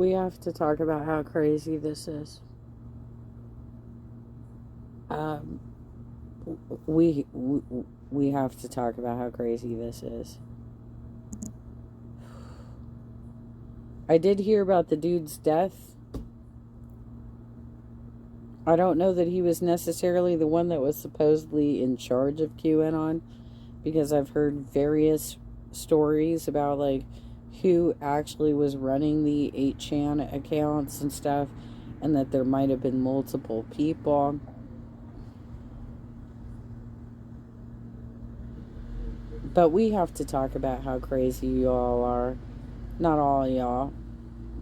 We have to talk about how crazy this is. Um, we have to talk about how crazy this is. I did hear about the dude's death. I don't know that he was necessarily the one that was supposedly in charge of QAnon, because I've heard various stories about like who actually was running the 8chan accounts and stuff, and that there might have been multiple people. But we have to talk about how crazy you all are. Not all y'all,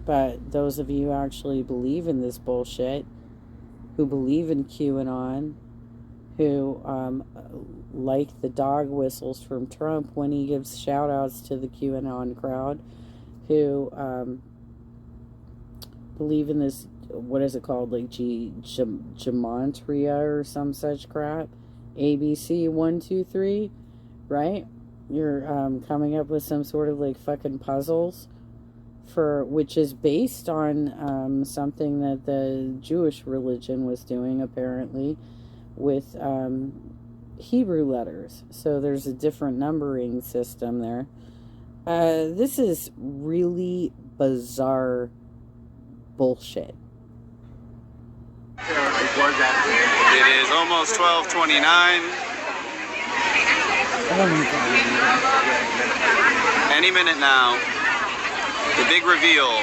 but those of you who actually believe in this bullshit, who believe in QAnon, who like the dog whistles from Trump when he gives shout outs to the QAnon crowd, who believe in this, what is it called, like gematria or some such crap, ABC 123, right? You're coming up with some sort of like fucking puzzles for, which is based on something that the Jewish religion was doing apparently with Hebrew letters. So there's a different numbering system there. This is really bizarre bullshit. It is almost 12:29. Any minute now. The big reveal.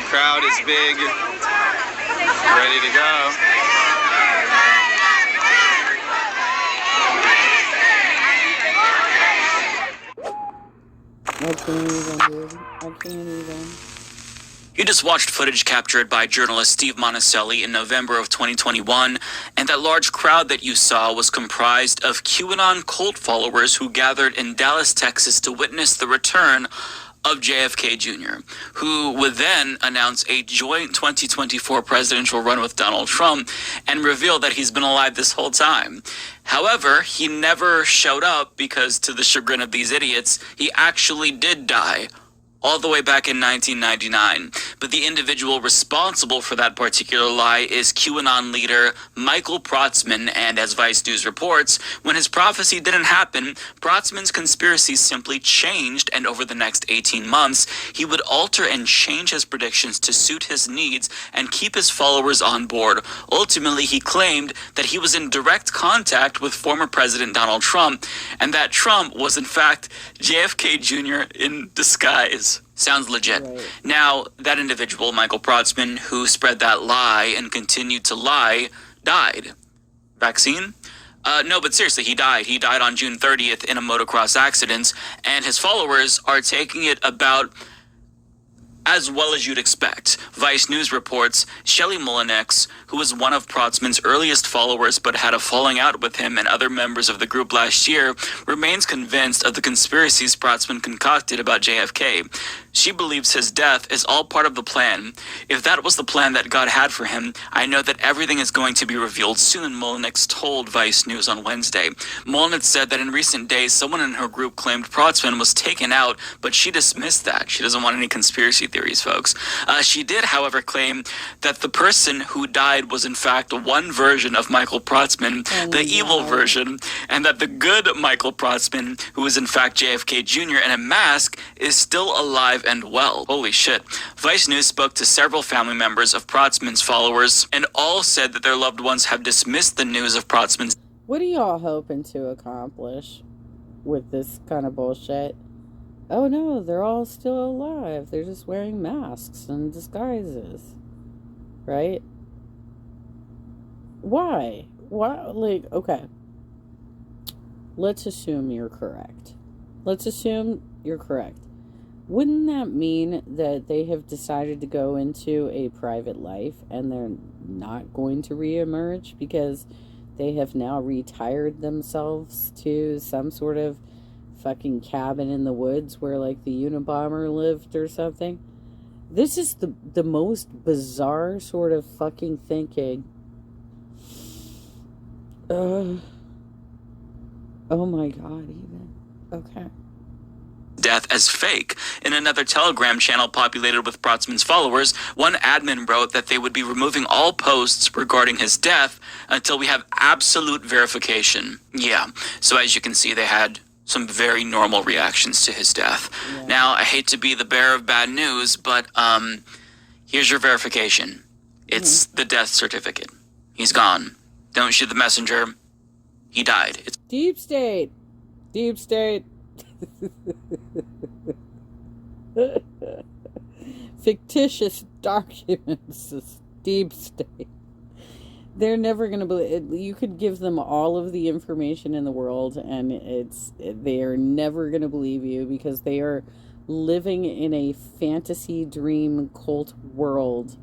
Crowd is big. Ready to go. I can't even, dude. I can't even. You just watched footage captured by journalist Steve Monticelli in November of 2021, and that large crowd that you saw was comprised of QAnon cult followers who gathered in Dallas, Texas to witness the return of JFK Jr., who would then announce a joint 2024 presidential run with Donald Trump and reveal that he's been alive this whole time. However, he never showed up because, to the chagrin of these idiots, he actually did die all the way back in 1999. But the individual responsible for that particular lie is QAnon leader Michael Protzman, and as Vice News reports, when his prophecy didn't happen, Protzman's conspiracy simply changed, and over the next 18 months, he would alter and change his predictions to suit his needs and keep his followers on board. Ultimately, he claimed that he was in direct contact with former President Donald Trump, and that Trump was in fact JFK Jr. in disguise. Sounds legit. Right. Now, that individual, Michael Protzman, who spread that lie and continued to lie, died. Vaccine? No, but seriously, he died. He died on June 30th in a motocross accident, and his followers are taking it about as well as you'd expect. Vice News reports Shelley Mullinex, who was one of Protzman's earliest followers but had a falling out with him and other members of the group last year, remains convinced of the conspiracies Protzman concocted about JFK. She believes his death is all part of the plan. If that was the plan that God had for him, I know that everything is going to be revealed soon, Mullinex told Vice News on Wednesday. Mullinex said that in recent days, someone in her group claimed Protzman was taken out, but she dismissed that. She doesn't want any conspiracy theories, folks. She did, however, claim that the person who died was in fact one version of Michael Protzman, the evil version, and that the good Michael Protzman, who is in fact JFK Jr. in a mask, is still alive and well. Holy shit. Vice News spoke to several family members of Protzman's followers, and all said that their loved ones have dismissed the news of Protzman's. What are y'all hoping to accomplish with this kind of bullshit? Oh no, they're all still alive. They're just wearing masks and disguises. Right? Why? Why? Like, okay. Let's assume you're correct. Let's assume you're correct. Wouldn't that mean that they have decided to go into a private life and they're not going to reemerge because they have now retired themselves to some sort of fucking cabin in the woods where like the Unabomber lived or something? This is the most bizarre sort of fucking thinking. Oh my god, even. Okay. death as fake. In another Telegram channel populated with Protzman's followers, one admin wrote that they would be removing all posts regarding his death until we have absolute verification. Yeah, so as you can see, they had some very normal reactions to his death. Yeah. Now, I hate to be the bearer of bad news, but here's your verification. It's the death certificate. He's gone. Don't shoot the messenger. He died. It's Deep State. Deep State. Fictitious documents. Deep State. They're never going to believe. You could give them all of the information in the world, and they are never going to believe you, because they are living in a fantasy dream cult world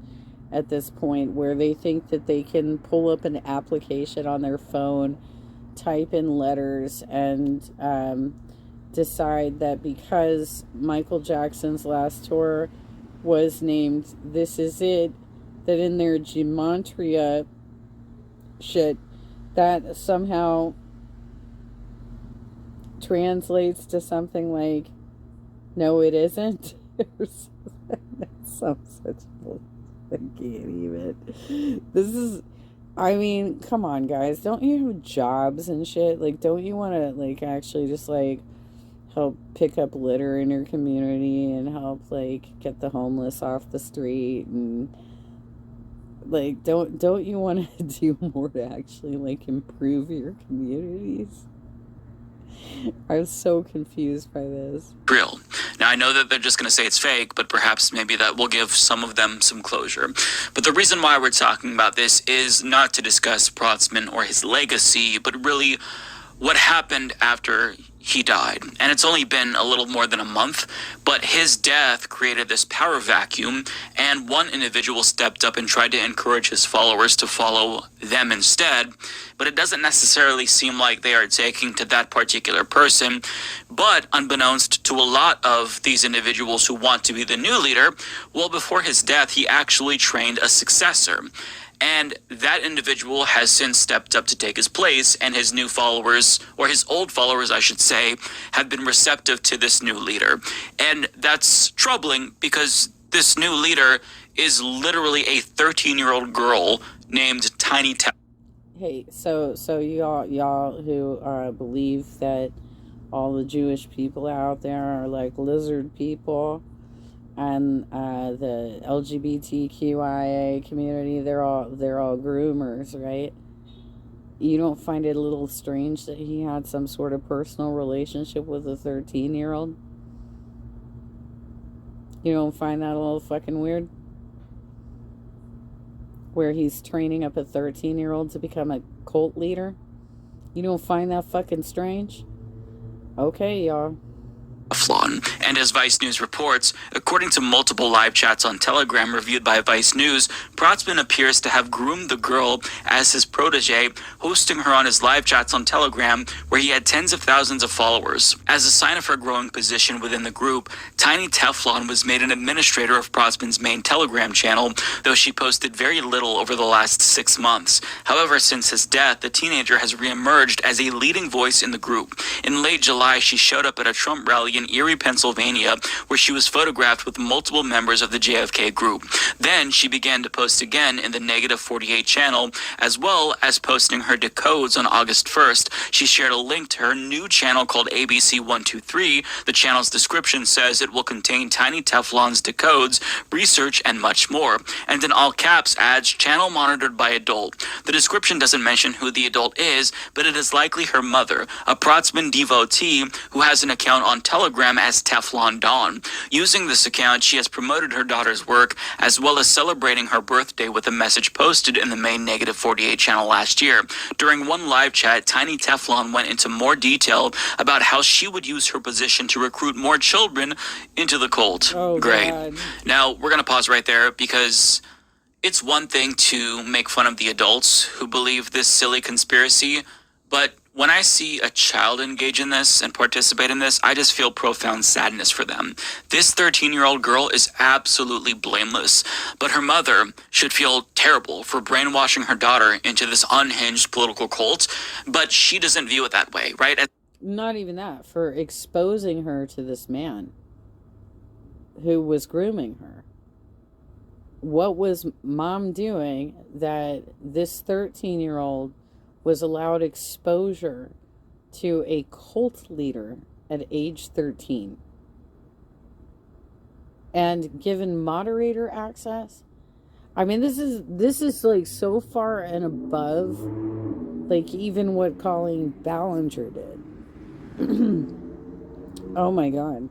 at this point, where they think that they can pull up an application on their phone, type in letters, and decide that because Michael Jackson's last tour was named This Is It, that in their gematria shit, that somehow translates to something like, no, it isn't. That sounds such bullshit. I can't even. This is, I mean, come on, guys. Don't you have jobs and shit? Like, don't you want to, like, actually just, like, help pick up litter in your community and help, like, get the homeless off the street? And, like, don't you want to do more to actually, like, improve your communities? I'm so confused by this. Real. Now, I know that they're just going to say it's fake, but perhaps maybe that will give some of them some closure. But the reason why we're talking about this is not to discuss Protzman or his legacy, but really what happened after he died. And it's only been a little more than a month, but his death created this power vacuum, and one individual stepped up and tried to encourage his followers to follow them instead. But it doesn't necessarily seem like they are taking to that particular person. But unbeknownst to a lot of these individuals who want to be the new leader, well, before his death, he actually trained a successor. And that individual has since stepped up to take his place, and his new followers, or his old followers, I should say, have been receptive to this new leader. And that's troubling, because this new leader is literally a 13-year-old girl named Tiny Teflon. Hey, so y'all who believe that all the Jewish people out there are like lizard people, and the LGBTQIA community, they're all groomers, right? You don't find it a little strange that he had some sort of personal relationship with a 13-year-old? You don't find that a little fucking weird? Where he's training up a 13-year-old to become a cult leader? You don't find that fucking strange? Okay, y'all. And as Vice News reports, according to multiple live chats on Telegram reviewed by Vice News, Protzman appears to have groomed the girl as his protege, hosting her on his live chats on Telegram, where he had tens of thousands of followers. As a sign of her growing position within the group, Tiny Teflon was made an administrator of Protzman's main Telegram channel, though she posted very little over the last 6 months. However, since his death, the teenager has reemerged as a leading voice in the group. In late July, she showed up at a Trump rally in Erie, Pennsylvania, where she was photographed with multiple members of the JFK group. Then she began to post again in the Negative 48 channel, as well as posting her decodes on August 1st. She shared a link to her new channel called ABC 123. The channel's description says it will contain Tiny Teflon's decodes, research, and much more. And in all caps adds channel monitored by adult. The description doesn't mention who the adult is, but it is likely her mother, a Protzman devotee who has an account on Telegram as Teflon Dawn. Using this account, she has promoted her daughter's work, as well as celebrating her birthday with a message posted in the main Negative 48 channel last year. During one live chat, Tiny Teflon went into more detail about how she would use her position to recruit more children into the cult. Oh, great. God. Now, we're going to pause right there, because it's one thing to make fun of the adults who believe this silly conspiracy, but when I see a child engage in this and participate in this, I just feel profound sadness for them. This 13-year-old girl is absolutely blameless, but her mother should feel terrible for brainwashing her daughter into this unhinged political cult, but she doesn't view it that way, right? Not even that, for exposing her to this man who was grooming her. What was mom doing that this 13-year-old was allowed exposure to a cult leader at age 13 and given moderator access? I mean, this is like so far and above, like, even what Colleen Ballinger did. Oh my God.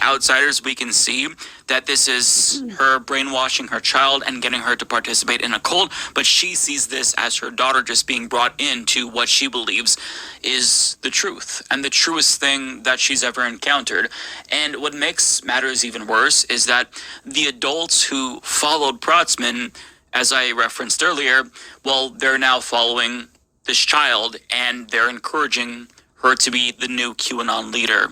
Outsiders, we can see that this is her brainwashing her child and getting her to participate in a cult, but she sees this as her daughter just being brought into what she believes is the truth and the truest thing that she's ever encountered. And what makes matters even worse is that the adults who followed Protzman, as I referenced earlier, well, they're now following this child and they're encouraging her to be the new QAnon leader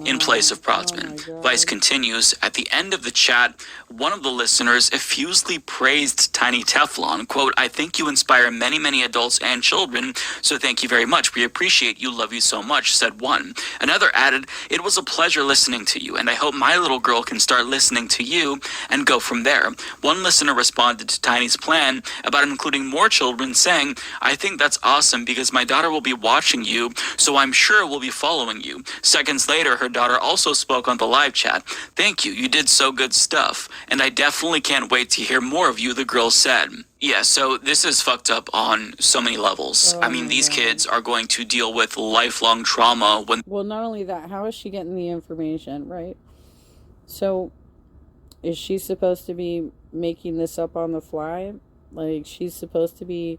in place of Protzman. Vice continues, at the end of the chat, one of the listeners effusively praised Tiny Teflon. Quote, I think you inspire many, many adults and children, so thank you very much. We appreciate you, love you so much, said one. Another added, it was a pleasure listening to you, and I hope my little girl can start listening to you and go from there. One listener responded to Tiny's plan about including more children, saying, I think that's awesome because my daughter will be watching you, so I'm sure we'll be following you. Seconds later, her daughter also spoke on the live chat. Thank you, you did so good stuff. And I definitely can't wait to hear more of you, the girl said. Yeah, so this is fucked up on so many levels. I mean, these kids are going to deal with lifelong trauma when... Well, not only that, how is she getting the information, right? So, is she supposed to be making this up on the fly? Like, she's supposed to be...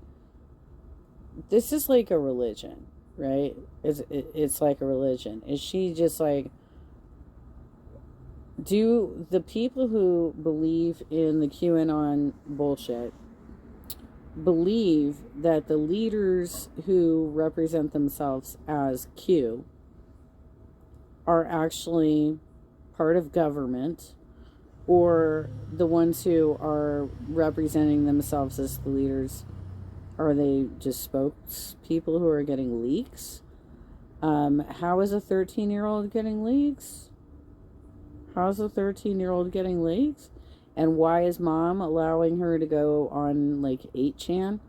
This is like a religion, right? It's like a religion. Is she just like... Do the people who believe in the QAnon bullshit believe that the leaders who represent themselves as Q are actually part of government, or the ones who are representing themselves as the leaders, are they just spokespeople who are getting leaks? How is a 13-year-old getting leaks? How's a 13-year-old getting leaks? And why is mom allowing her to go on, like, 8chan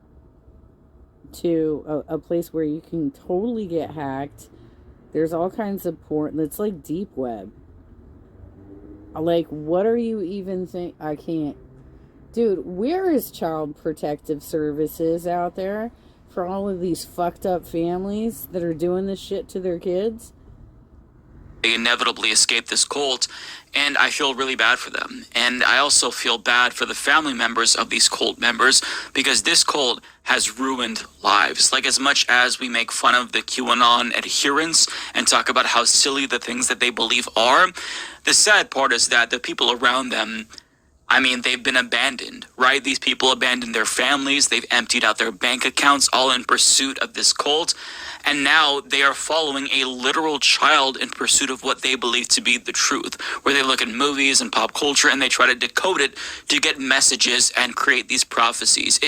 to a place where you can totally get hacked? There's all kinds of porn. It's like deep web. Like, what are you even I can't. Dude, where is Child Protective Services out there for all of these fucked up families that are doing this shit to their kids? They inevitably escape this cult, and I feel really bad for them. And I also feel bad for the family members of these cult members, because this cult has ruined lives. Like, as much as we make fun of the QAnon adherents and talk about how silly the things that they believe are, the sad part is that the people around them, I mean, they've been abandoned, right? These people abandoned their families, they've emptied out their bank accounts, all in pursuit of this cult. And now they are following a literal child in pursuit of what they believe to be the truth, where they look at movies and pop culture and they try to decode it to get messages and create these prophecies.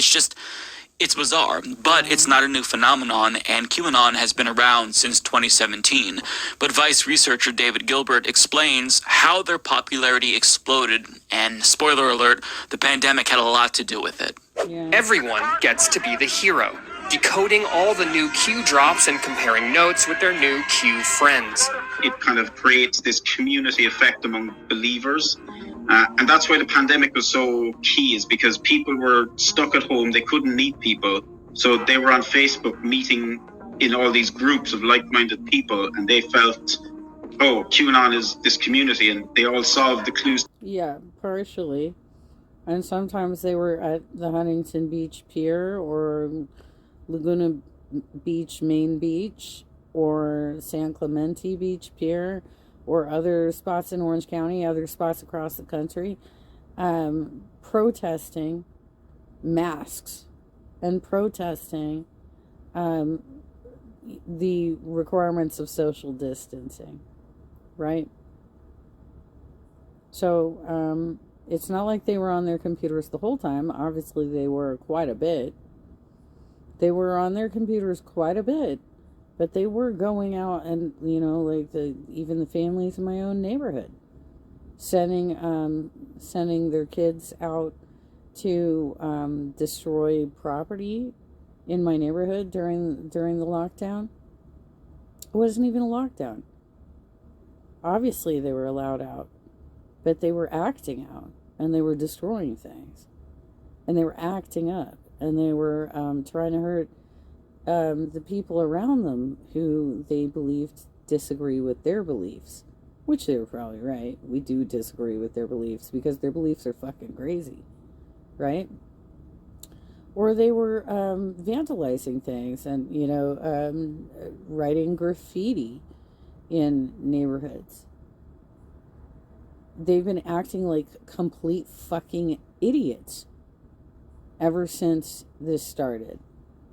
It's bizarre, but it's not a new phenomenon, and QAnon has been around since 2017. But Vice researcher David Gilbert explains how their popularity exploded, and spoiler alert, the pandemic had a lot to do with it. Yeah. Everyone gets to be the hero, decoding all the new Q drops and comparing notes with their new Q friends. It kind of creates this community effect among believers. And that's why the pandemic was so key, is because people were stuck at home. They couldn't meet people. So they were on Facebook meeting in all these groups of like-minded people. And they felt, oh, QAnon is this community. And they all solved the clues. Yeah, partially. And sometimes they were at the Huntington Beach Pier or Laguna Beach Main Beach or San Clemente Beach Pier, or other spots in Orange County, other spots across the country, protesting masks and protesting the requirements of social distancing, right? So it's not like they were on their computers the whole time. Obviously, they were quite a bit. They were on their computers quite a bit, But they were going out and, you know, like even the families in my own neighborhood, sending their kids out to destroy property in my neighborhood during the lockdown. It wasn't even a lockdown. Obviously, they were allowed out, but they were acting out, and they were destroying things, and they were acting up, and they were trying to hurt the people around them who they believed disagree with their beliefs, which they were probably right. We do disagree with their beliefs because their beliefs are fucking crazy, right? Or they were vandalizing things and, you know, writing graffiti in neighborhoods. They've been acting like complete fucking idiots ever since this started.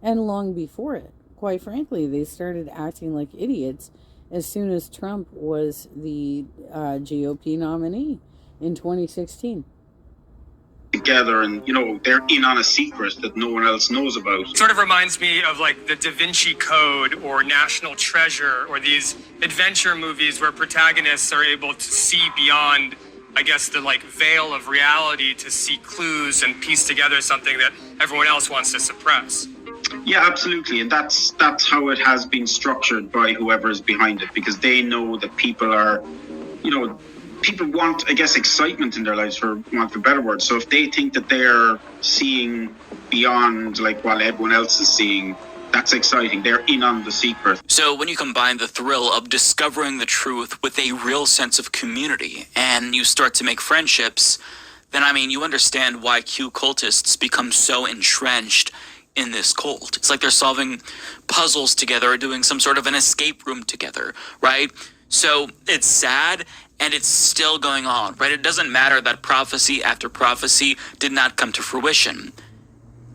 And long before it. Quite frankly, they started acting like idiots as soon as Trump was the GOP nominee in 2016. Together, and you know, they're in on a secret that no one else knows about. Sort of reminds me of like the Da Vinci Code or National Treasure or these adventure movies where protagonists are able to see beyond, I guess, the like veil of reality to see clues and piece together something that everyone else wants to suppress. Yeah, absolutely, and that's how it has been structured by whoever is behind it, because they know that people are, you know, people want, I guess, excitement in their lives, for want of a better word. So if they think that they're seeing beyond like what everyone else is seeing, that's exciting. They're in on the secret. So when you combine the thrill of discovering the truth with a real sense of community, and you start to make friendships, then I mean, you understand why Q cultists become so entrenched in this cult. It's like they're solving puzzles together or doing some sort of an escape room together, right? So it's sad, and it's still going on, right? It doesn't matter that prophecy after prophecy did not come to fruition.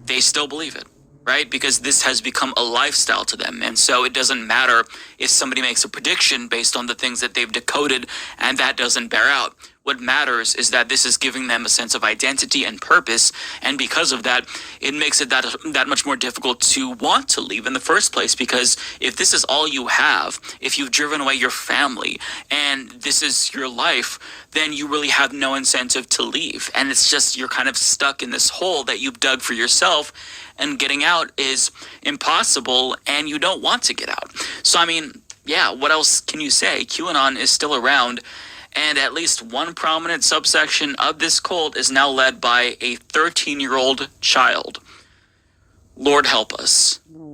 They still believe it, right? Because this has become a lifestyle to them. And so it doesn't matter if somebody makes a prediction based on the things that they've decoded and that doesn't bear out. What matters is that this is giving them a sense of identity and purpose, and because of that, it makes it that much more difficult to want to leave in the first place, because if this is all you have, if you've driven away your family, and this is your life, then you really have no incentive to leave, and it's just you're kind of stuck in this hole that you've dug for yourself, and getting out is impossible, and you don't want to get out. So, I mean, yeah, what else can you say? QAnon is still around, and at least one prominent subsection of this cult is now led by a 13-year-old child. Lord help us. Oh,